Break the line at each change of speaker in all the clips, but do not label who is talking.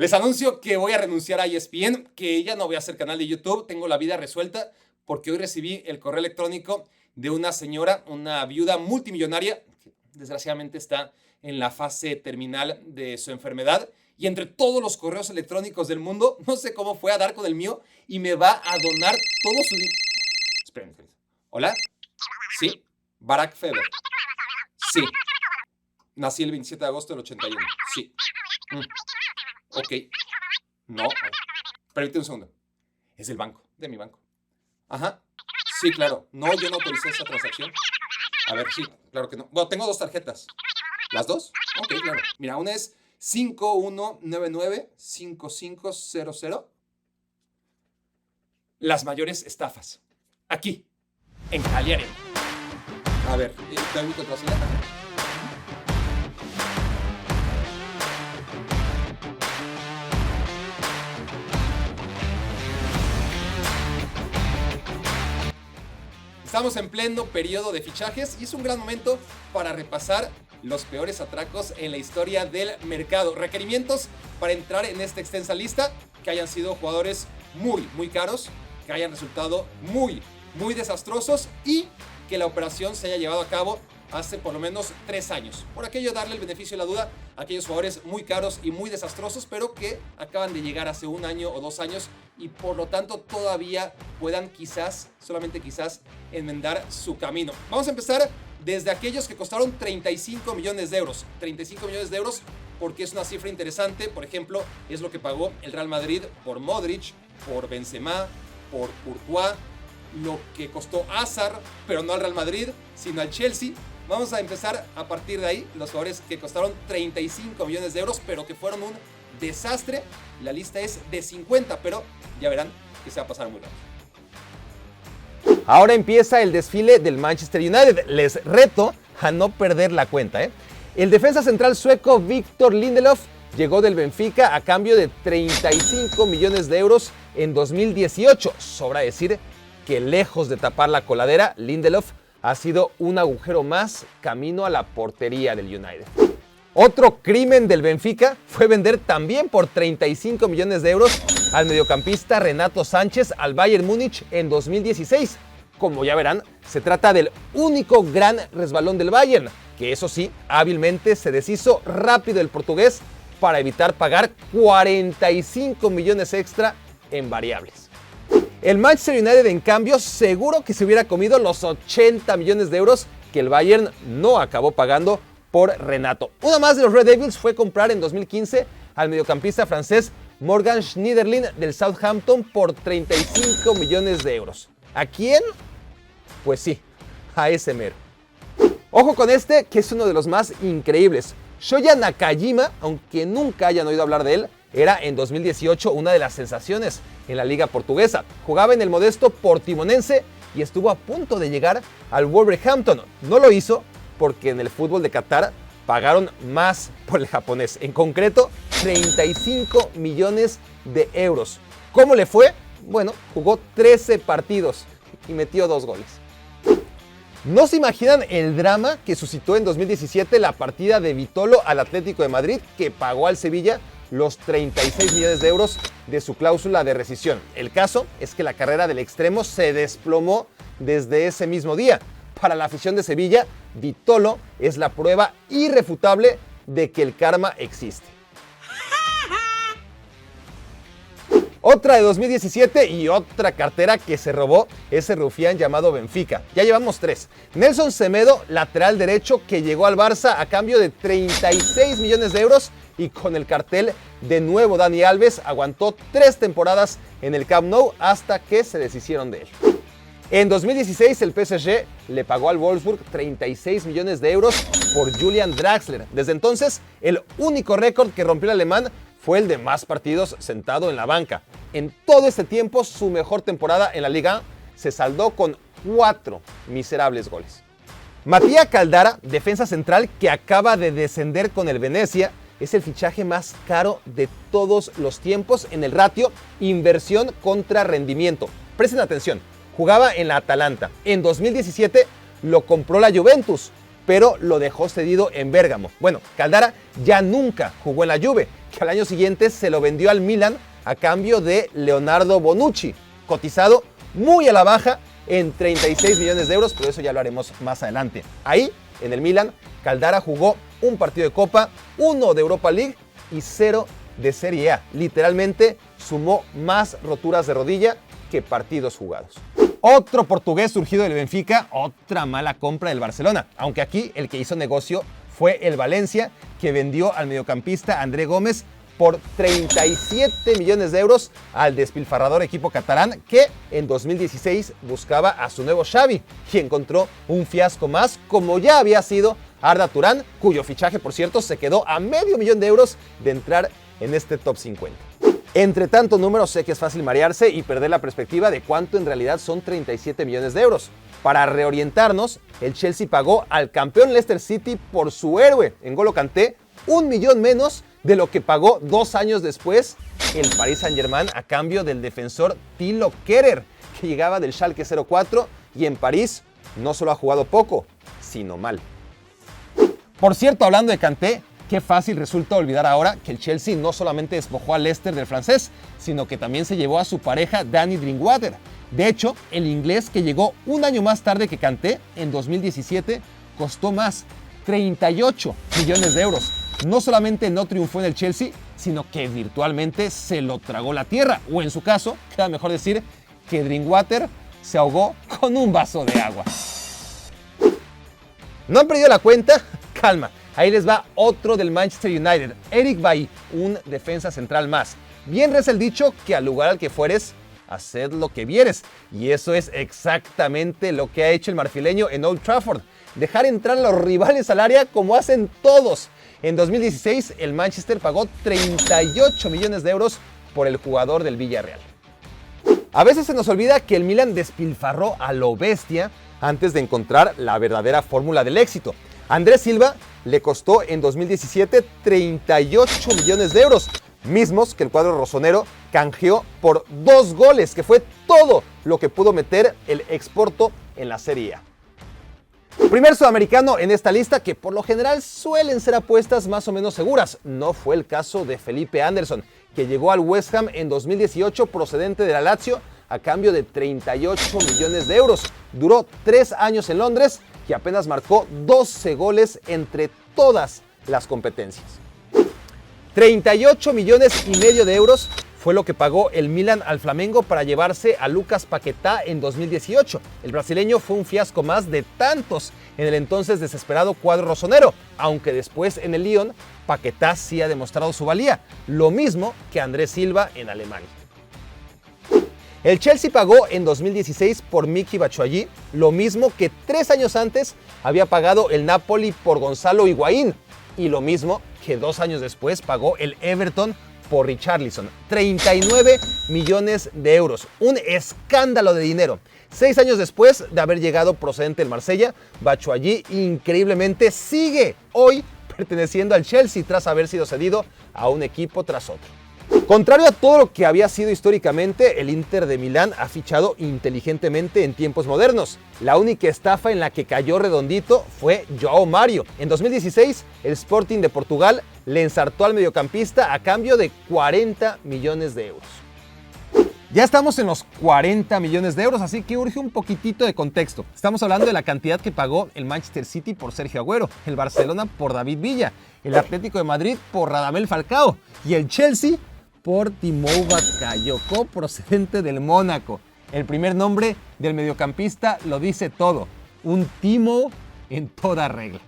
Les anuncio que voy a renunciar a ESPN, que ya no voy a hacer canal de YouTube, tengo la vida resuelta porque hoy recibí el correo electrónico de una señora, una viuda multimillonaria, que desgraciadamente está en la fase terminal de su enfermedad, y entre todos los correos electrónicos del mundo, no sé cómo fue a dar con el mío y me va a donar todo su dinero. Esperen. ¿Hola? ¿Sí? Barack Feber. Sí. Nací el 27 de agosto del 81. Sí. Ok. No. Permíteme un segundo. Es del banco, de mi banco. Ajá. Sí, claro. No, yo no autoricé esa transacción. A ver, sí, claro que no. Bueno, tengo dos tarjetas. ¿Las dos? Ok, claro. Mira, una es 5199-5500. Las mayores estafas. Aquí, en Cagliari. A ver, ¿te ha visto otra ciudad? Estamos en pleno periodo de fichajes y es un gran momento para repasar los peores atracos en la historia del mercado. Requerimientos para entrar en esta extensa lista: que hayan sido jugadores muy caros, que hayan resultado muy desastrosos y que la operación se haya llevado a cabo hace por lo menos 3 años. Por aquello, darle el beneficio de la duda a aquellos jugadores muy caros y muy desastrosos, pero que acaban de llegar hace 1 año o 2 años y por lo tanto todavía puedan quizás, solamente quizás, enmendar su camino. Vamos a empezar desde aquellos que costaron 35 millones de euros. 35 millones de euros porque es una cifra interesante. Por ejemplo, es lo que pagó el Real Madrid por Modric, por Benzema, por Courtois, lo que costó Hazard, pero no al Real Madrid, sino al Chelsea. Vamos a empezar a partir de ahí, los jugadores que costaron 35 millones de euros, pero que fueron un desastre. La lista es de 50, pero ya verán que se va a pasar muy rápido.
Ahora empieza el desfile del Manchester United. Les reto a no perder la cuenta, El defensa central sueco Victor Lindelof llegó del Benfica a cambio de 35 millones de euros en 2018. Sobra decir que lejos de tapar la coladera, Lindelof ha sido un agujero más camino a la portería del United. Otro crimen del Benfica fue vender también por 35 millones de euros al mediocampista Renato Sánchez al Bayern Múnich en 2016. Como ya verán, se trata del único gran resbalón del Bayern, que eso sí, hábilmente se deshizo rápido el portugués para evitar pagar 45 millones extra en variables. El Manchester United, en cambio, seguro que se hubiera comido los 80 millones de euros que el Bayern no acabó pagando por Renato. Una más de los Red Devils fue comprar en 2015 al mediocampista francés Morgan Schneiderlin del Southampton por 35 millones de euros. ¿A quién? Pues sí, a ese mero. Ojo con este, que es uno de los más increíbles. Shoya Nakajima, aunque nunca hayan oído hablar de él, era en 2018 una de las sensaciones en la liga portuguesa. Jugaba en el modesto Portimonense y estuvo a punto de llegar al Wolverhampton. No lo hizo porque en el fútbol de Qatar pagaron más por el japonés. En concreto, 35 millones de euros. ¿Cómo le fue? Bueno, jugó 13 partidos y metió 2 goles. ¿No se imaginan el drama que suscitó en 2017 la partida de Vitolo al Atlético de Madrid, que pagó al Sevilla los 36 millones de euros de su cláusula de rescisión? El caso es que la carrera del extremo se desplomó desde ese mismo día. Para la afición de Sevilla, Vitolo es la prueba irrefutable de que el karma existe. Otra de 2017 y otra cartera que se robó ese rufián llamado Benfica. Ya llevamos 3. Nelson Semedo, lateral derecho, que llegó al Barça a cambio de 36 millones de euros y con el cartel de nuevo Dani Alves aguantó 3 temporadas en el Camp Nou hasta que se deshicieron de él. En 2016 el PSG le pagó al Wolfsburg 36 millones de euros por Julian Draxler. Desde entonces, el único récord que rompió el alemán fue el de más partidos sentado en la banca. En todo este tiempo, su mejor temporada en la Liga se saldó con 4 miserables goles. Matías Caldara, defensa central que acaba de descender con el Venezia, es el fichaje más caro de todos los tiempos en el ratio inversión contra rendimiento. Presten atención, jugaba en la Atalanta. En 2017 lo compró la Juventus, pero lo dejó cedido en Bérgamo. Bueno, Caldara ya nunca jugó en la Juve que al año siguiente se lo vendió al Milan a cambio de Leonardo Bonucci, cotizado muy a la baja en 36 millones de euros, pero eso ya lo haremos más adelante. Ahí, en el Milan, Caldara jugó un partido de Copa, 1 de Europa League y 0 de Serie A. Literalmente sumó más roturas de rodilla que partidos jugados. Otro portugués surgido del Benfica, otra mala compra del Barcelona, aunque aquí el que hizo negocio fue el Valencia, que vendió al mediocampista André Gómez por 37 millones de euros al despilfarrador equipo catalán que en 2016 buscaba a su nuevo Xavi y encontró un fiasco más, como ya había sido Arda Turán, cuyo fichaje, por cierto, se quedó a medio millón de euros de entrar en este top 50. Entre tanto número, sé que es fácil marearse y perder la perspectiva de cuánto en realidad son 37 millones de euros. Para reorientarnos, el Chelsea pagó al campeón Leicester City por su héroe, N'Golo Kanté, 1 millón menos de lo que pagó 2 años después el Paris Saint-Germain a cambio del defensor Thilo Kehrer, que llegaba del Schalke 04 y en París no solo ha jugado poco, sino mal. Por cierto, hablando de Kanté, qué fácil resulta olvidar ahora que el Chelsea no solamente despojó al Leicester del francés, sino que también se llevó a su pareja Danny Drinkwater. De hecho, el inglés, que llegó un año más tarde que Kanté, en 2017, costó más, 38 millones de euros. No solamente no triunfó en el Chelsea, sino que virtualmente se lo tragó la tierra. O en su caso, queda mejor decir que Drinkwater se ahogó con un vaso de agua. ¿No han perdido la cuenta? Calma, ahí les va otro del Manchester United, Eric Bailly, un defensa central más. Bien reza el dicho que al lugar al que fueres, haced lo que vieres. Y eso es exactamente lo que ha hecho el marfileño en Old Trafford. Dejar entrar a los rivales al área como hacen todos. En 2016, el Manchester pagó 38 millones de euros por el jugador del Villarreal. A veces se nos olvida que el Milan despilfarró a lo bestia antes de encontrar la verdadera fórmula del éxito. Andrés Silva le costó en 2017 38 millones de euros, mismos que el cuadro rosonero canjeó por 2 goles, que fue todo lo que pudo meter el exporto en la Serie A. Primer sudamericano en esta lista, que por lo general suelen ser apuestas más o menos seguras. No fue el caso de Felipe Anderson, que llegó al West Ham en 2018 procedente de la Lazio a cambio de 38 millones de euros. Duró 3 años en Londres y apenas marcó 12 goles entre todas las competencias. 38 millones y medio de euros fue lo que pagó el Milan al Flamengo para llevarse a Lucas Paquetá en 2018. El brasileño fue un fiasco más de tantos en el entonces desesperado cuadro rosonero, aunque después en el Lyon, Paquetá sí ha demostrado su valía, lo mismo que Andrés Silva en Alemania. El Chelsea pagó en 2016 por Michy Batshuayi lo mismo que 3 años antes había pagado el Napoli por Gonzalo Higuaín, y lo mismo que 2 años después pagó el Everton por Richarlison, 39 millones de euros, un escándalo de dinero. 6 años después de haber llegado procedente del Marsella, Batshuayi increíblemente sigue hoy perteneciendo al Chelsea tras haber sido cedido a un equipo tras otro. Contrario a todo lo que había sido históricamente, el Inter de Milán ha fichado inteligentemente en tiempos modernos. La única estafa en la que cayó redondito fue João Mario. En 2016, el Sporting de Portugal le ensartó al mediocampista a cambio de 40 millones de euros. Ya estamos en los 40 millones de euros, así que urge un poquitito de contexto. Estamos hablando de la cantidad que pagó el Manchester City por Sergio Agüero, el Barcelona por David Villa, el Atlético de Madrid por Radamel Falcao y el Chelsea por Timothée Bakayoko, procedente del Mónaco. El primer nombre del mediocampista lo dice todo, un Timo en toda regla.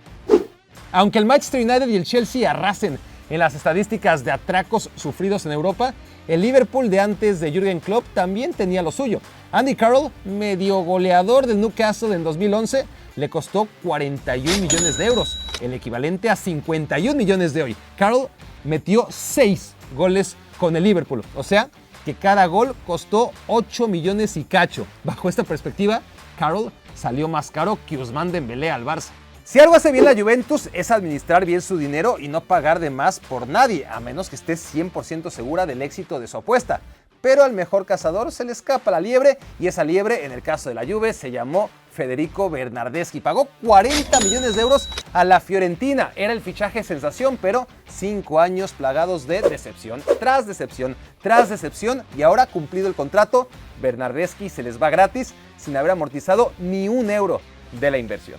Aunque el Manchester United y el Chelsea arrasen en las estadísticas de atracos sufridos en Europa, el Liverpool de antes de Jürgen Klopp también tenía lo suyo. Andy Carroll, medio goleador del Newcastle en 2011, le costó 41 millones de euros, el equivalente a 51 millones de hoy. Carroll metió 6 goles con el Liverpool, o sea que cada gol costó 8 millones y cacho. Bajo esta perspectiva, Carroll salió más caro que Ousmane Dembélé al Barça. Si algo hace bien la Juventus es administrar bien su dinero y no pagar de más por nadie, a menos que esté 100% segura del éxito de su apuesta. pero al mejor cazador se le escapa la liebre, y esa liebre, en el caso de la Juve, se llamó Federico Bernardeschi. Pagó 40 millones de euros a la Fiorentina. Era el fichaje sensación, pero 5 años plagados de decepción tras decepción tras decepción, y ahora, cumplido el contrato, Bernardeschi se les va gratis sin haber amortizado ni un euro de la inversión.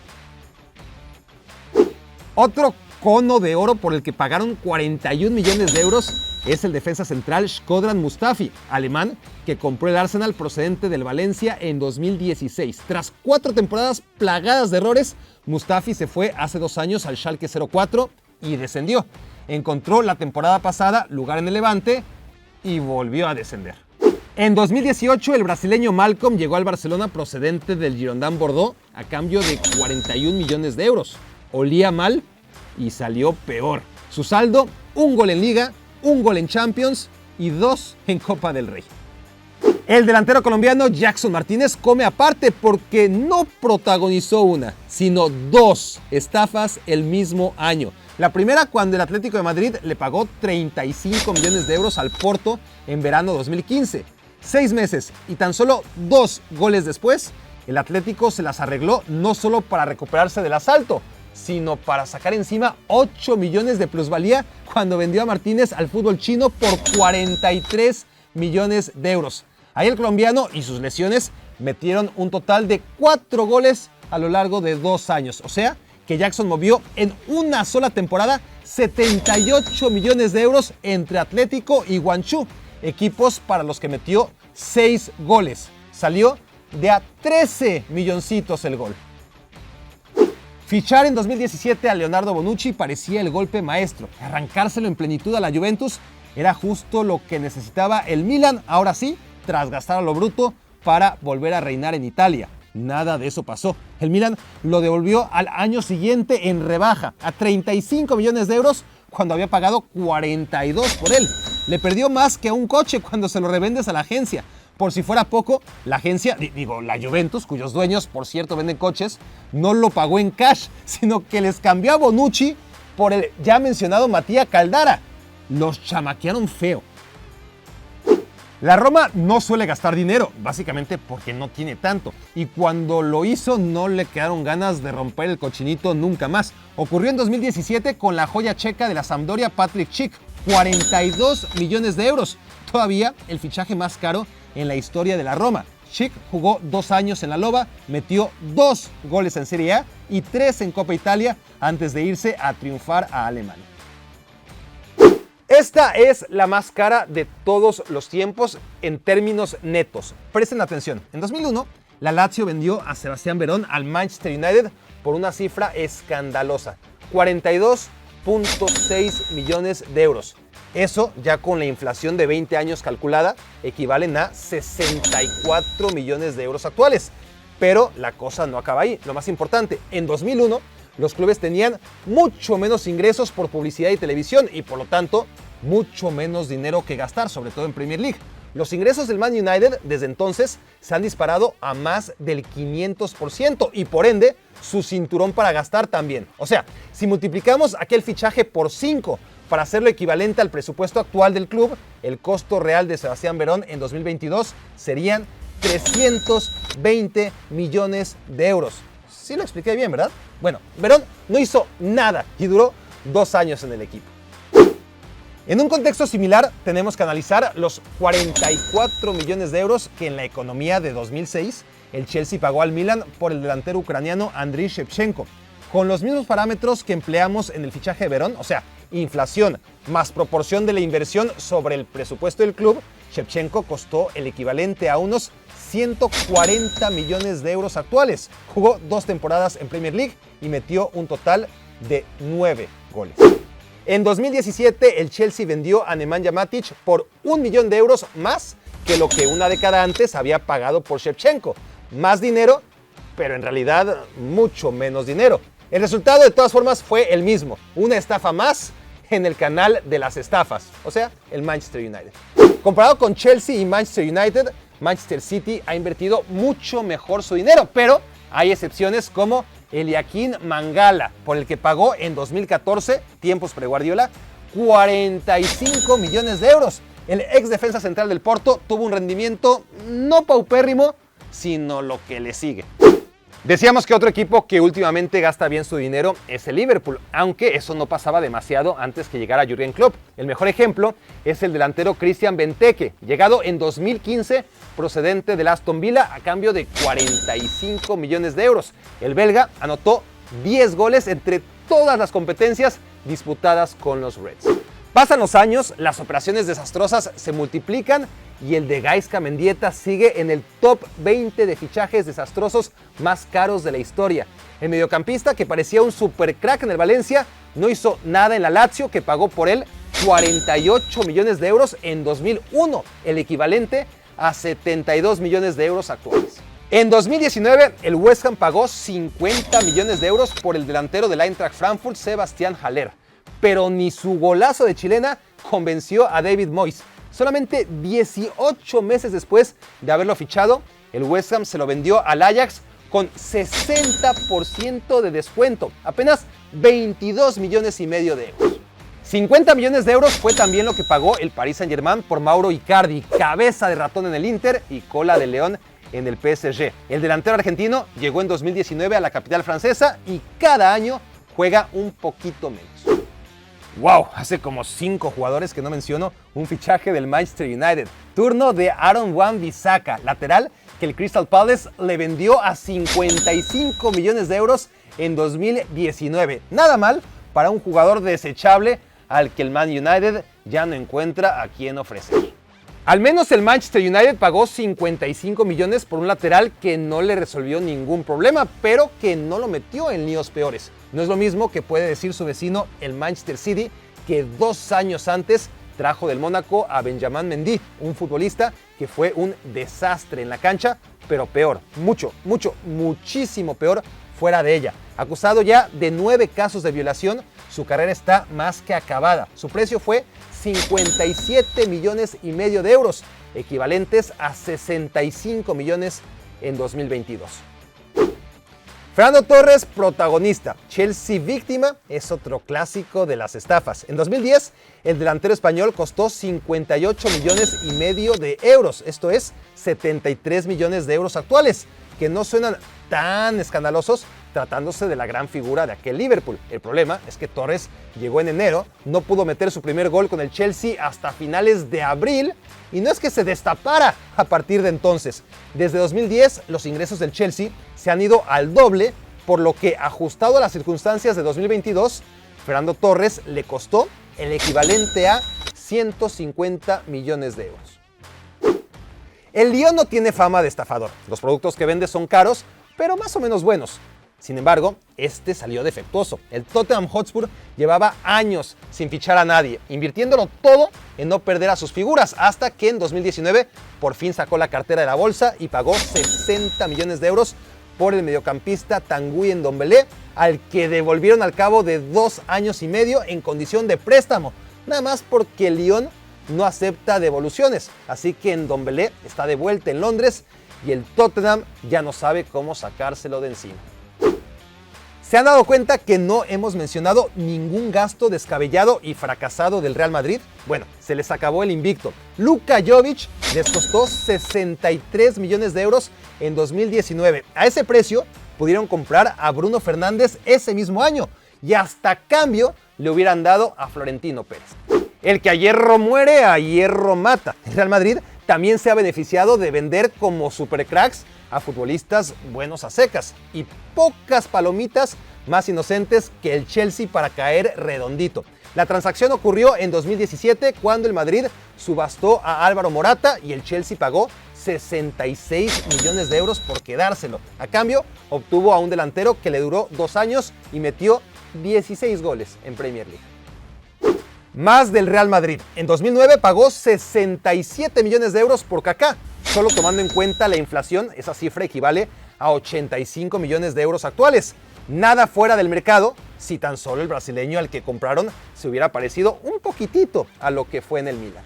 Otro cono de oro por el que pagaron 41 millones de euros es el defensa central Shkodran Mustafi, alemán, que compró el Arsenal procedente del Valencia en 2016. Tras 4 temporadas plagadas de errores, Mustafi se fue hace 2 años al Schalke 04 y descendió. Encontró la temporada pasada lugar en el Levante y volvió a descender. En 2018, el brasileño Malcom llegó al Barcelona procedente del Girondins Bordeaux a cambio de 41 millones de euros. Olía mal y salió peor. Su saldo: un gol en Liga, un gol en Champions y 2 en Copa del Rey. El delantero colombiano Jackson Martínez come aparte porque no protagonizó una, sino 2 estafas el mismo año. La primera, cuando el Atlético de Madrid le pagó 35 millones de euros al Porto en verano 2015. 6 meses y tan solo 2 goles después, el Atlético se las arregló no solo para recuperarse del asalto, sino para sacar encima 8 millones de plusvalía cuando vendió a Martínez al fútbol chino por 43 millones de euros. Ahí el colombiano y sus lesiones metieron un total de 4 goles a lo largo de 2 años. O sea, que Jackson movió en una sola temporada 78 millones de euros entre Atlético y Guangzhou, equipos para los que metió 6 goles. Salió de a 13 milloncitos el gol. Fichar en 2017 a Leonardo Bonucci parecía el golpe maestro. Arrancárselo en plenitud a la Juventus era justo lo que necesitaba el Milan, ahora sí, tras gastar a lo bruto para volver a reinar en Italia. Nada de eso pasó. El Milan lo devolvió al año siguiente en rebaja, a 35 millones de euros, cuando había pagado 42 por él. Le perdió más que a un coche cuando se lo revendes a la agencia. Por si fuera poco, la agencia, la Juventus, cuyos dueños, por cierto, venden coches, no lo pagó en cash, sino que les cambió a Bonucci por el ya mencionado Mattia Caldara. Los chamaquearon feo. La Roma no suele gastar dinero, básicamente porque no tiene tanto. Y cuando lo hizo, no le quedaron ganas de romper el cochinito nunca más. Ocurrió en 2017 con la joya checa de la Sampdoria, Patrick Schick, 42 millones de euros. Todavía el fichaje más caro en la historia de la Roma. Schick jugó 2 años en la Loba, metió 2 goles en Serie A y 3 en Copa Italia antes de irse a triunfar a Alemania. Esta es la más cara de todos los tiempos en términos netos. Presten atención. En 2001, la Lazio vendió a Sebastián Verón al Manchester United por una cifra escandalosa: 42.6 millones de euros. Eso, ya con la inflación de 20 años calculada, equivalen a 64 millones de euros actuales. Pero la cosa no acaba ahí. Lo más importante, en 2001, los clubes tenían mucho menos ingresos por publicidad y televisión y, por lo tanto, mucho menos dinero que gastar, sobre todo en Premier League. Los ingresos del Man United desde entonces se han disparado a más del 500% y, por ende, su cinturón para gastar también. O sea, si multiplicamos aquel fichaje por 5 para hacerlo equivalente al presupuesto actual del club, el costo real de Sebastián Verón en 2022 serían 320 millones de euros. Sí lo expliqué bien, ¿verdad? Bueno, Verón no hizo nada y duró 2 años en el equipo. En un contexto similar, tenemos que analizar los 44 millones de euros que en la economía de 2006 el Chelsea pagó al Milan por el delantero ucraniano Andriy Shevchenko. Con los mismos parámetros que empleamos en el fichaje de Verón, o sea, inflación más proporción de la inversión sobre el presupuesto del club, Shevchenko costó el equivalente a unos 140 millones de euros actuales. Jugó 2 temporadas en Premier League y metió un total de 9 goles. En 2017, el Chelsea vendió a Nemanja Matic por 1 millón de euros más que lo que una década antes había pagado por Shevchenko. Más dinero, pero en realidad mucho menos dinero. El resultado, de todas formas, fue el mismo: una estafa más en el canal de las estafas, o sea, el Manchester United. Comparado con Chelsea y Manchester United, Manchester City ha invertido mucho mejor su dinero, pero hay excepciones como Eliaquim Mangala, por el que pagó en 2014, tiempos pre-Guardiola, 45 millones de euros. El ex defensa central del Porto tuvo un rendimiento no paupérrimo, sino lo que le sigue. Decíamos que otro equipo que últimamente gasta bien su dinero es el Liverpool, aunque eso no pasaba demasiado antes que llegara Jürgen Klopp. El mejor ejemplo es el delantero Christian Benteke, llegado en 2015 procedente del Aston Villa a cambio de 45 millones de euros. El belga anotó 10 goles entre todas las competencias disputadas con los Reds. Pasan los años, las operaciones desastrosas se multiplican y el de Gaizka Mendieta sigue en el top 20 de fichajes desastrosos más caros de la historia. El mediocampista, que parecía un super crack en el Valencia, no hizo nada en la Lazio, que pagó por él 48 millones de euros en 2001, el equivalente a 72 millones de euros actuales. En 2019, el West Ham pagó 50 millones de euros por el delantero del Eintracht Frankfurt, Sebastián Haller, pero ni su golazo de chilena convenció a David Moyes. Solamente 18 meses después de haberlo fichado, el West Ham se lo vendió al Ajax con 60% de descuento, apenas 22 millones y medio de euros. 50 millones de euros fue también lo que pagó el Paris Saint-Germain por Mauro Icardi, cabeza de ratón en el Inter y cola de león en el PSG. El delantero argentino llegó en 2019 a la capital francesa y cada año juega un poquito menos. ¡Wow! Hace como 5 jugadores que no menciono un fichaje del Manchester United. Turno de Aaron Wan-Bissaka, lateral que el Crystal Palace le vendió a 55 millones de euros en 2019. Nada mal para un jugador desechable al que el Man United ya no encuentra a quién ofrecer. Al menos el Manchester United pagó 55 millones por un lateral que no le resolvió ningún problema, pero que no lo metió en líos peores. No es lo mismo que puede decir su vecino el Manchester City, que 2 años antes trajo del Mónaco a Benjamin Mendy, un futbolista que fue un desastre en la cancha, pero peor, muchísimo peor fuera de ella. Acusado ya de 9 casos de violación, su carrera está más que acabada. Su precio fue 57 millones y medio de euros, equivalentes a 65 millones en 2022. Fernando Torres, protagonista. Chelsea, víctima, es otro clásico de las estafas. En 2010, el delantero español costó 58 millones y medio de euros. Esto es 73 millones de euros actuales, que no suenan tan escandalosos tratándose de la gran figura de aquel Liverpool. El problema es que Torres llegó en enero, no pudo meter su primer gol con el Chelsea hasta finales de abril y no es que se destapara a partir de entonces. Desde 2010 los ingresos del Chelsea se han ido al doble, por lo que ajustado a las circunstancias de 2022, Fernando Torres le costó el equivalente a 150 millones de euros. El Lyon no tiene fama de estafador. Los productos que vende son caros, pero más o menos buenos. Sin embargo, este salió defectuoso. El Tottenham Hotspur llevaba años sin fichar a nadie, invirtiéndolo todo en no perder a sus figuras, hasta que en 2019 por fin sacó la cartera de la bolsa y pagó 60 millones de euros por el mediocampista Tanguy Ndombele, al que devolvieron al cabo de 2 años y medio en condición de préstamo, nada más porque el Lyon no acepta devoluciones. Así que Ndombele está de vuelta en Londres y el Tottenham ya no sabe cómo sacárselo de encima. ¿Se han dado cuenta que no hemos mencionado ningún gasto descabellado y fracasado del Real Madrid? Bueno, se les acabó el invicto. Luka Jovic les costó 63 millones de euros en 2019. A ese precio pudieron comprar a Bruno Fernández ese mismo año y hasta cambio le hubieran dado a Florentino Pérez. El que a hierro muere, a hierro mata. El Real Madrid también se ha beneficiado de vender como supercracks a futbolistas buenos a secas y pocas palomitas más inocentes que el Chelsea para caer redondito. La transacción ocurrió en 2017 cuando el Madrid subastó a Álvaro Morata y el Chelsea pagó 66 millones de euros por quedárselo. A cambio, obtuvo a un delantero que le duró 2 años y metió 16 goles en Premier League. Más del Real Madrid. En 2009 pagó 67 millones de euros por Kaká. Solo tomando en cuenta la inflación, esa cifra equivale a 85 millones de euros actuales. Nada fuera del mercado, si tan solo el brasileño al que compraron se hubiera parecido un poquitito a lo que fue en el Milan.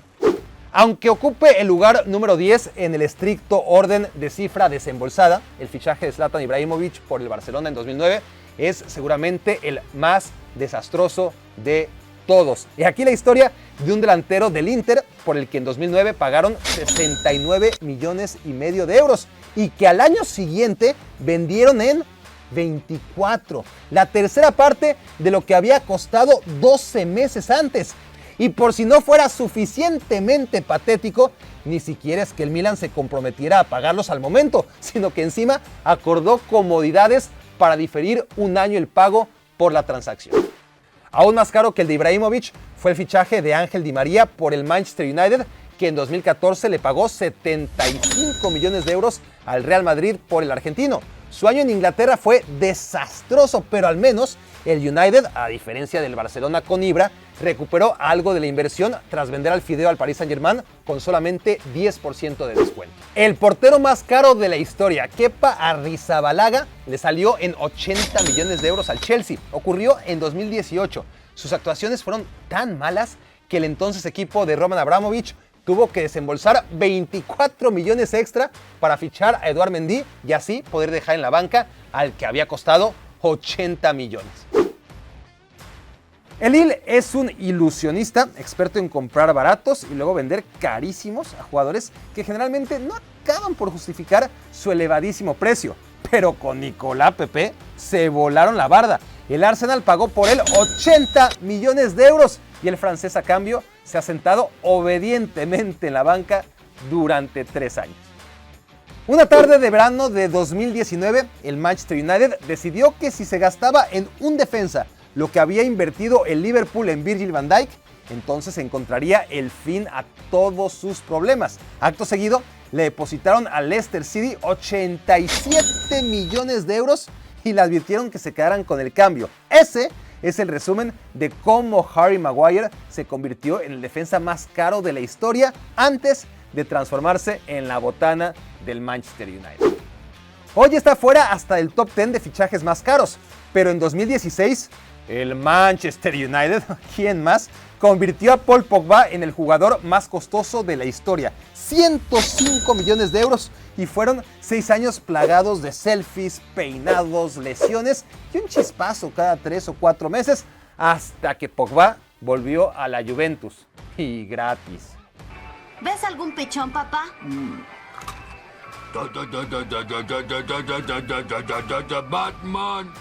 Aunque ocupe el lugar número 10 en el estricto orden de cifra desembolsada, el fichaje de Zlatan Ibrahimovic por el Barcelona en 2009 es seguramente el más desastroso de todos. Y aquí la historia de un delantero del Inter por el que en 2009 pagaron 69 millones y medio de euros y que al año siguiente vendieron en 24, la tercera parte de lo que había costado 12 meses antes. Y por si no fuera suficientemente patético, ni siquiera es que el Milan se comprometiera a pagarlos al momento, sino que encima acordó comodidades para diferir un año el pago por la transacción. Aún más caro que el de Ibrahimovic fue el fichaje de Ángel Di María por el Manchester United, que en 2014 le pagó 75 millones de euros al Real Madrid por el argentino. Su año en Inglaterra fue desastroso, pero al menos el United, a diferencia del Barcelona con Ibra, recuperó algo de la inversión tras vender al Fideo al Paris Saint-Germain con solamente 10% de descuento. El portero más caro de la historia, Kepa Arrizabalaga, le salió en 80 millones de euros al Chelsea. Ocurrió en 2018. Sus actuaciones fueron tan malas que el entonces equipo de Roman Abramovich tuvo que desembolsar 24 millones extra para fichar a Edouard Mendy y así poder dejar en la banca al que había costado 80 millones. El Lille es un ilusionista experto en comprar baratos y luego vender carísimos a jugadores que generalmente no acaban por justificar su elevadísimo precio. Pero con Nicolas Pepe se volaron la barda. El Arsenal pagó por él 80 millones de euros y el francés a cambio se ha sentado obedientemente en la banca durante 3 años. Una tarde de verano de 2019, el Manchester United decidió que si se gastaba en un defensa lo que había invertido el Liverpool en Virgil van Dijk, entonces encontraría el fin a todos sus problemas. Acto seguido, le depositaron al Leicester City 87 millones de euros y le advirtieron que se quedaran con el cambio. Ese es el resumen de cómo Harry Maguire se convirtió en el defensa más caro de la historia antes de transformarse en la botana del Manchester United. Hoy está fuera hasta el top 10 de fichajes más caros, pero en 2016 el Manchester United, ¿quién más?, convirtió a Paul Pogba en el jugador más costoso de la historia. 105 millones de euros y fueron 6 años plagados de selfies, peinados, lesiones y un chispazo cada 3 o 4 meses hasta que Pogba volvió a la Juventus y gratis.
¿Ves algún pechón, papá?
Batman.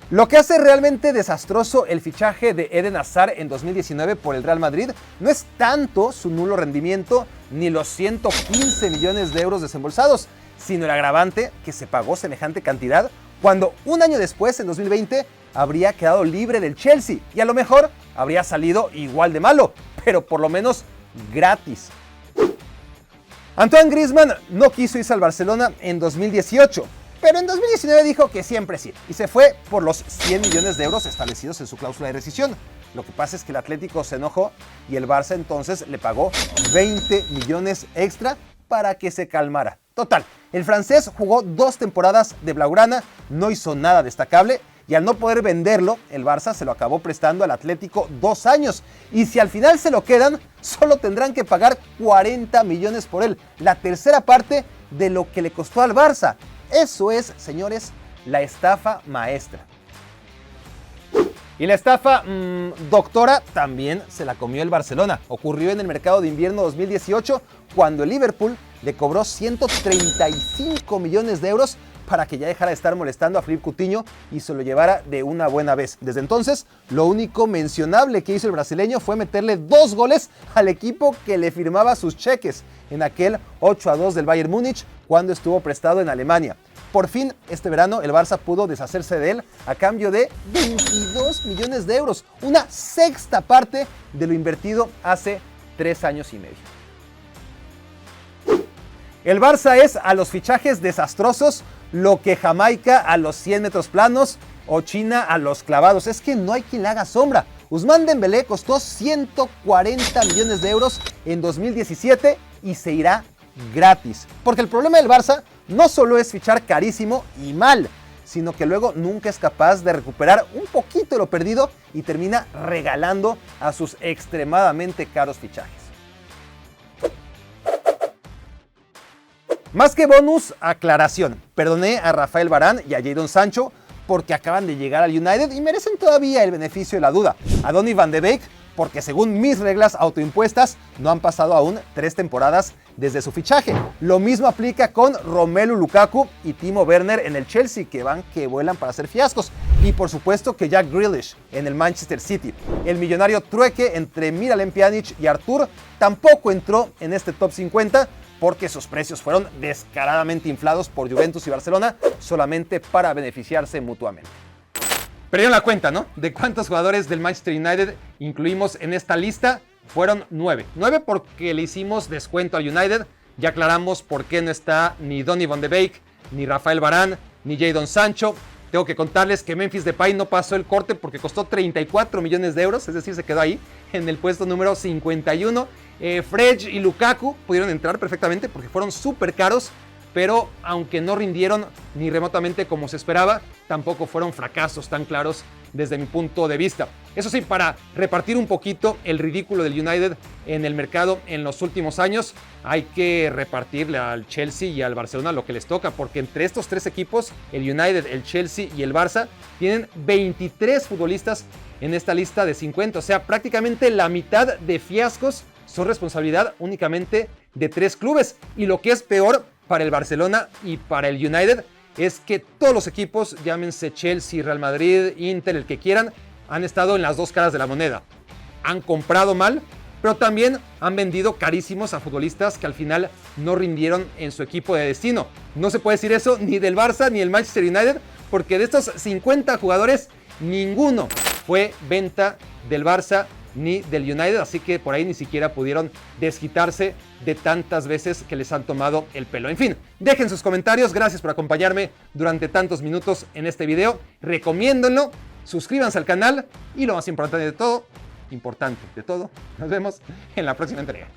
Lo que hace realmente desastroso el fichaje de Eden Hazard en 2019 por el Real Madrid no es tanto su nulo rendimiento ni los 115 millones de euros desembolsados, sino el agravante que se pagó semejante cantidad cuando un año después, en 2020, habría quedado libre del Chelsea y a lo mejor habría salido igual de malo, pero por lo menos gratis. Antoine Griezmann no quiso irse al Barcelona en 2018, pero en 2019 dijo que siempre sí, y se fue por los 100 millones de euros establecidos en su cláusula de rescisión. Lo que pasa es que el Atlético se enojó y el Barça entonces le pagó 20 millones extra para que se calmara. Total, el francés jugó 2 temporadas de blaugrana, no hizo nada destacable y al no poder venderlo, el Barça se lo acabó prestando al Atlético 2 años. Y si al final se lo quedan, solo tendrán que pagar 40 millones por él, la tercera parte de lo que le costó al Barça. Eso es, señores, la estafa maestra. Y la estafa doctora también se la comió el Barcelona. Ocurrió en el mercado de invierno 2018 cuando el Liverpool le cobró 135 millones de euros para que ya dejara de estar molestando a Philippe Coutinho y se lo llevara de una buena vez. Desde entonces, lo único mencionable que hizo el brasileño fue meterle 2 goles al equipo que le firmaba sus cheques en aquel 8-2 del Bayern Múnich cuando estuvo prestado en Alemania. Por fin, este verano, el Barça pudo deshacerse de él a cambio de 22 millones de euros, una sexta parte de lo invertido hace 3 años y medio. El Barça es a los fichajes desastrosos lo que Jamaica a los 100 metros planos o China a los clavados. Es que no hay quien le haga sombra. Ousmane Dembélé costó 140 millones de euros en 2017 y se irá gratis. Porque el problema del Barça no solo es fichar carísimo y mal, sino que luego nunca es capaz de recuperar un poquito de lo perdido y termina regalando a sus extremadamente caros fichajes. Más que bonus, aclaración. Perdoné a Rafael Varane y a Jadon Sancho porque acaban de llegar al United y merecen todavía el beneficio de la duda. A Donny van de Beek, porque según mis reglas autoimpuestas, no han pasado aún 3 temporadas desde su fichaje. Lo mismo aplica con Romelu Lukaku y Timo Werner en el Chelsea, que van que vuelan para hacer fiascos. Y por supuesto que Jack Grealish en el Manchester City. El millonario trueque entre Miralem Pjanic y Artur tampoco entró en este top 50 porque sus precios fueron descaradamente inflados por Juventus y Barcelona solamente para beneficiarse mutuamente. Perdieron la cuenta, ¿no? De cuántos jugadores del Manchester United incluimos en esta lista. Fueron 9. 9 porque le hicimos descuento al United. Ya aclaramos por qué no está ni Donny van de Beek, ni Rafael Varane, ni Jadon Sancho. Tengo que contarles que Memphis Depay no pasó el corte porque costó 34 millones de euros, es decir, se quedó ahí en el puesto número 51. Fred y Lukaku pudieron entrar perfectamente porque fueron súper caros, pero aunque no rindieron ni remotamente como se esperaba, tampoco fueron fracasos tan claros desde mi punto de vista. Eso sí, para repartir un poquito el ridículo del United en el mercado en los últimos años, hay que repartirle al Chelsea y al Barcelona lo que les toca, porque entre estos 3 equipos, el United, el Chelsea y el Barça, tienen 23 futbolistas en esta lista de 50, o sea, prácticamente la mitad de fiascos son responsabilidad únicamente de 3 clubes. Y lo que es peor para el Barcelona y para el United es que todos los equipos, llámense Chelsea, Real Madrid, Inter, el que quieran, han estado en las 2 caras de la moneda. Han comprado mal, pero también han vendido carísimos a futbolistas que al final no rindieron en su equipo de destino. No se puede decir eso ni del Barça ni del Manchester United, porque de estos 50 jugadores, ninguno fue venta del Barça ni del United, así que por ahí ni siquiera pudieron desquitarse de tantas veces que les han tomado el pelo. En fin, dejen sus comentarios, gracias por acompañarme durante tantos minutos en este video, recomiéndenlo, suscríbanse al canal y lo más importante de todo, nos vemos en la próxima entrega.